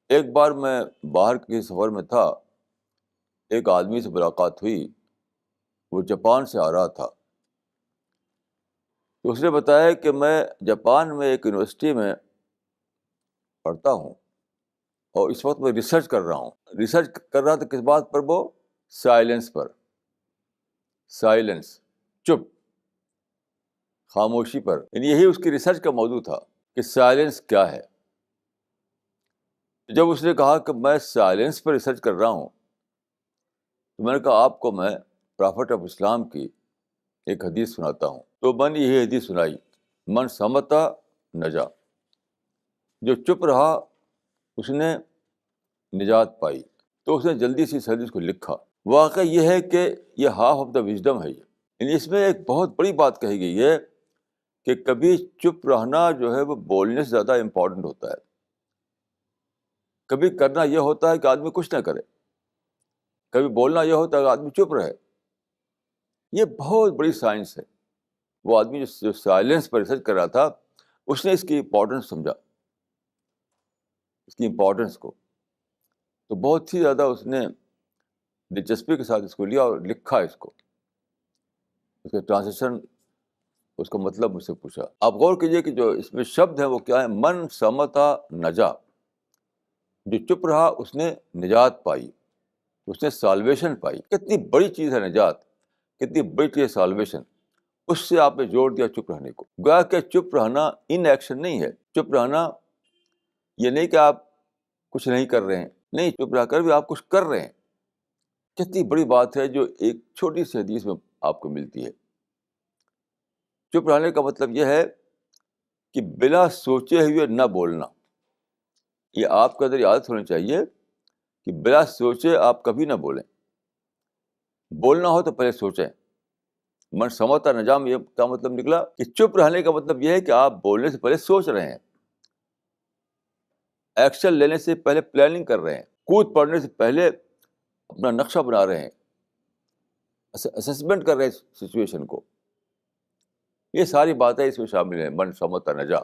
ایک بار میں باہر کے سفر میں تھا، ایک آدمی سے ملاقات ہوئی، وہ جاپان سے آ رہا تھا۔ تو اس نے بتایا کہ میں جاپان میں ایک یونیورسٹی میں پڑھتا ہوں اور اس وقت میں ریسرچ کر رہا ہوں۔ ریسرچ کر رہا تھا کس بات پر؟ وہ سائلنس پر، سائلنس، چپ، خاموشی پر، یعنی یہی اس کی ریسرچ کا موضوع تھا کہ سائلنس کیا ہے۔ جب اس نے کہا کہ میں سائلنس پر ریسرچ کر رہا ہوں، تو میں نے کہا آپ کو میں پرافٹ آف اسلام کی ایک حدیث سناتا ہوں۔ تو میں نے یہی حدیث سنائی، من سمتا نجا، جو چپ رہا اس نے نجات پائی۔ تو اس نے جلدی سے اس حدیث کو لکھا۔ واقعہ یہ ہے کہ یہ ہاف آف دا وژڈم ہے، یعنی اس میں ایک بہت بڑی بات کہی گئی ہے کہ کبھی چپ رہنا جو ہے وہ بولنے سے زیادہ امپورٹنٹ ہوتا ہے۔ کبھی کرنا یہ ہوتا ہے کہ آدمی کچھ نہ کرے، کبھی بولنا یہ ہوتا ہے کہ آدمی چپ رہے۔ یہ بہت بڑی سائنس ہے۔ وہ آدمی جو سائلنس پر ریسرچ کر رہا تھا، اس نے اس کی امپورٹنس سمجھا، اس کی امپورٹنس کو، تو بہت ہی زیادہ اس نے دلچسپی کے ساتھ اس کو لیا اور لکھا اس کو۔ اس کا ٹرانسلیشن، اس کا مطلب مجھ سے پوچھا۔ آپ غور کیجئے کہ جو اس میں شبد ہیں وہ کیا ہے؟ من سمتا نجا، جو چپ رہا اس نے نجات پائی، اس نے سالویشن پائی۔ کتنی بڑی چیز ہے نجات، کتنی بڑی چیز ہے سالویشن۔ اس سے آپ نے جوڑ دیا چپ رہنے کو۔ گویا کہ چپ رہنا ان ایکشن نہیں ہے۔ چپ رہنا یہ نہیں کہ آپ کچھ نہیں کر رہے ہیں، نہیں، چپ رہ کر بھی آپ کچھ کر رہے ہیں۔ کتنی بڑی بات ہے جو ایک چھوٹی سی حدیث میں آپ کو ملتی ہے۔ چپ رہنے کا مطلب یہ ہے کہ بلا سوچے ہوئے نہ بولنا۔ یہ آپ کے اندر عادت ہونی چاہیے کہ بلا سوچے آپ کبھی نہ بولیں۔ بولنا ہو تو پہلے سوچیں۔ من سمتا نجام، یہ کیا مطلب نکلا کہ چپ رہنے کا مطلب یہ ہے کہ آپ بولنے سے پہلے سوچ رہے ہیں، ایکشن لینے سے پہلے پلاننگ کر رہے ہیں، کود پڑنے سے پہلے اپنا نقشہ بنا رہے ہیں، اسسمنٹ کر رہے ہیں سچویشن کو۔ یہ ساری باتیں اس میں شامل ہیں، من سمتا نجا۔